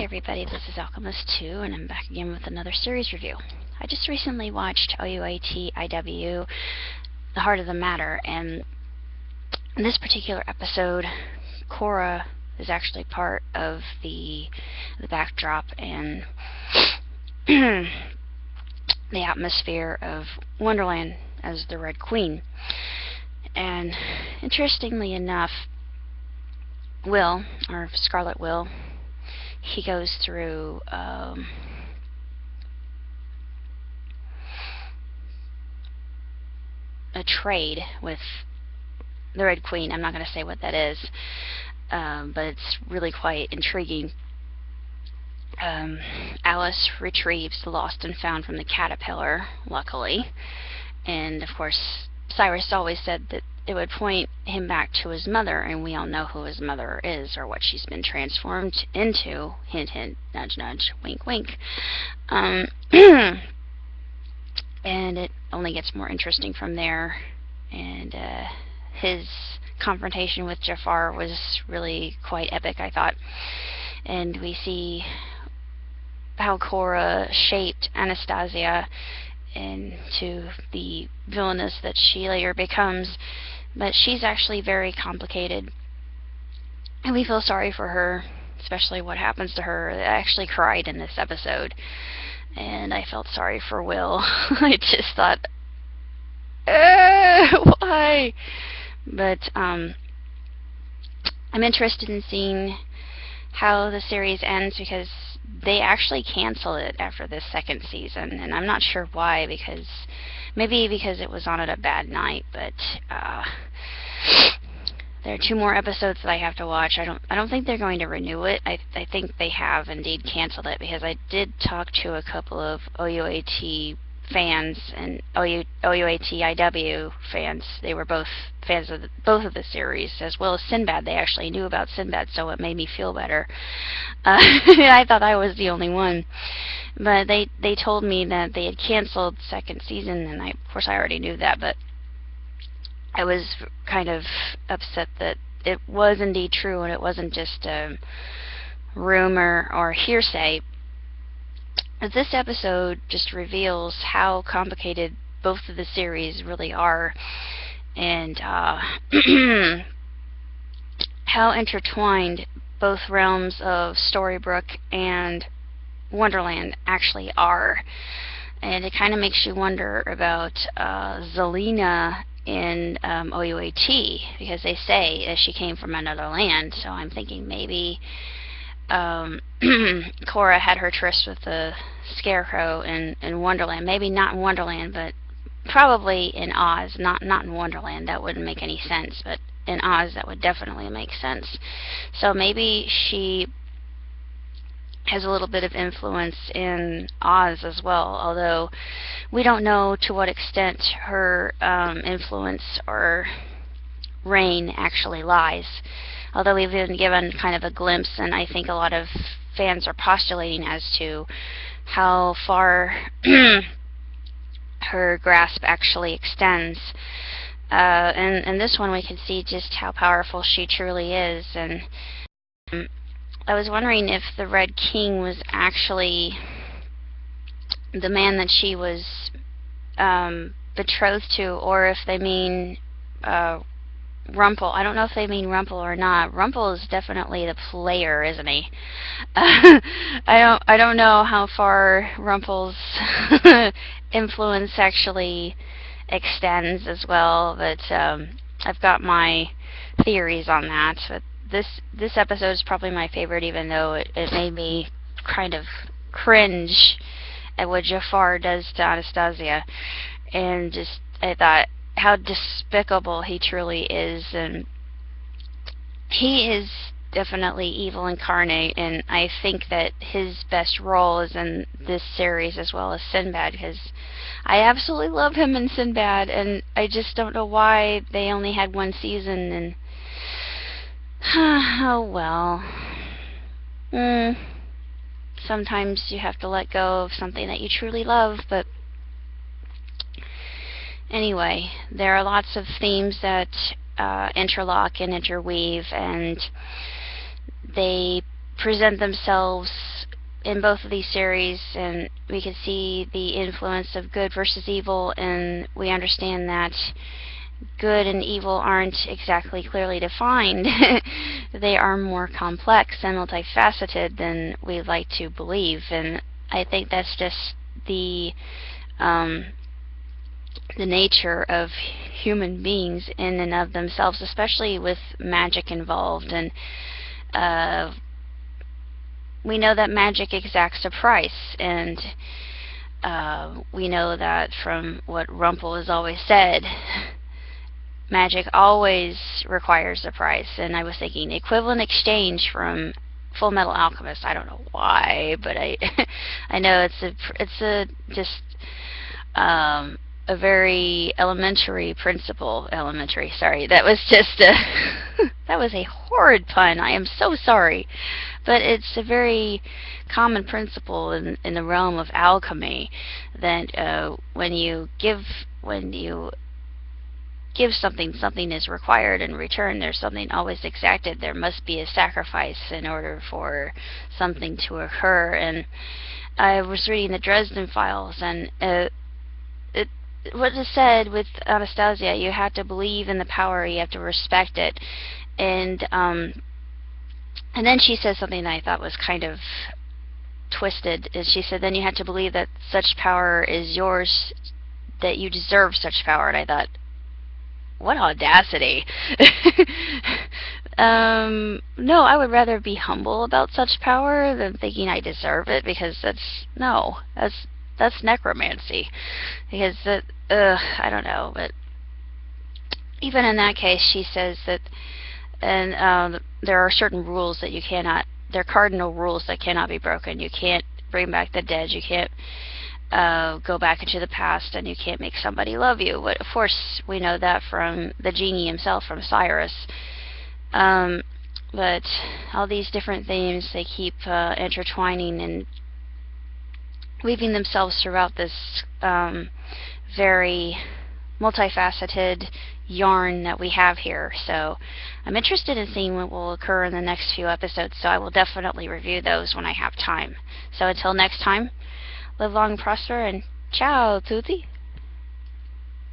everybody, this is Alchemist2, and I'm back again with another series review. I just recently watched OUATIW, The Heart of the Matter, and in this particular episode, Cora is actually part of the backdrop and the atmosphere of Wonderland as the Red Queen. And interestingly enough, Will, or Scarlet Will, he goes through a trade with the Red Queen. I'm not going to say what that is, but it's really quite intriguing. Alice retrieves the lost and found from the caterpillar, luckily, and of course Cyrus always said that it would point him back to his mother, and we all know who his mother is, or what she's been transformed into. Hint, hint, nudge, nudge, wink, wink. And it only gets more interesting from there. And his confrontation with Jafar was really quite epic, I thought. And we see how Cora shaped Anastasia into the villainess that she later becomes. But she's actually very complicated, and we feel sorry for her, especially what happens to her. I actually cried in this episode, and I felt sorry for Will. I just thought, why? But I'm interested in seeing how the series ends, because they actually cancel it after this second season, and I'm not sure why, because maybe because it was on at a bad night, but there are 2 more episodes that I have to watch. I don't think they're going to renew it. I think they have indeed canceled it, because I did talk to a couple of OUAT fans and OUATIW fans. They were both fans of both of the series, as well as Sinbad. They actually knew about Sinbad, so it made me feel better. I thought I was the only one, but they told me that they had canceled the second season, and of course I already knew that, but I was kind of upset that it was indeed true and it wasn't just a rumor or hearsay. This episode just reveals how complicated both of the series really are, and how intertwined both realms of Storybrooke and Wonderland actually are. And it kind of makes you wonder about Zelena in OUAT, because they say she came from another land, so I'm thinking maybe Cora had her tryst with the Scarecrow in Wonderland. Maybe not in Wonderland, but probably in Oz. Not in Wonderland. That wouldn't make any sense, but in Oz that would definitely make sense. So maybe she has a little bit of influence in Oz as well, although we don't know to what extent her influence or reign actually lies. Although we've been given kind of a glimpse, and I think a lot of fans are postulating as to how far her grasp actually extends. And in this one we can see just how powerful she truly is. And I was wondering if the Red King was actually the man that she was betrothed to, or if they mean Rumple. I don't know if they mean Rumple or not. Rumple is definitely the player, isn't he? I don't know how far Rumple's influence actually extends as well, but I've got my theories on that. But this episode is probably my favorite, even though it made me kind of cringe at what Jafar does to Anastasia, and just I thought how despicable he truly is, and he is definitely evil incarnate, and I think that his best role is in this series as well as Sinbad, because I absolutely love him in Sinbad, and I just don't know why they only had 1 season, and oh well. Sometimes you have to let go of something that you truly love, but anyway, there are lots of themes that interlock and interweave, and they present themselves in both of these series, and we can see the influence of good versus evil, and we understand that good and evil aren't exactly clearly defined. They are more complex and multifaceted than we like to believe, and I think that's just the nature of human beings in and of themselves, especially with magic involved. And we know that magic exacts a price, and we know that from what Rumple has always said, magic always requires a price. And I was thinking equivalent exchange from Full Metal Alchemist. I don't know why, but I I know it's a just a very elementary principle. Elementary, sorry. That was just a that was a horrid pun. I am so sorry. But it's a very common principle in the realm of alchemy that when you give something, something is required in return. There's something always exacted. There must be a sacrifice in order for something to occur. And I was reading the Dresden Files, and what is said with Anastasia, you have to believe in the power, you have to respect it. And then she says something that I thought was kind of twisted. Is she said, then you have to believe that such power is yours, that you deserve such power. And I thought, what audacity. No, I would rather be humble about such power than thinking I deserve it, because that's necromancy. Because I don't know, but even in that case, she says that, and there are certain rules that you cannot, they're cardinal rules that cannot be broken. You can't bring back the dead, you can't go back into the past, and you can't make somebody love you. But of course, we know that from the genie himself, from Cyrus. But all these different themes, they keep intertwining and weaving themselves throughout this very multifaceted yarn that we have here. So I'm interested in seeing what will occur in the next few episodes, so I will definitely review those when I have time. So until next time, live long and prosper, and ciao tutti!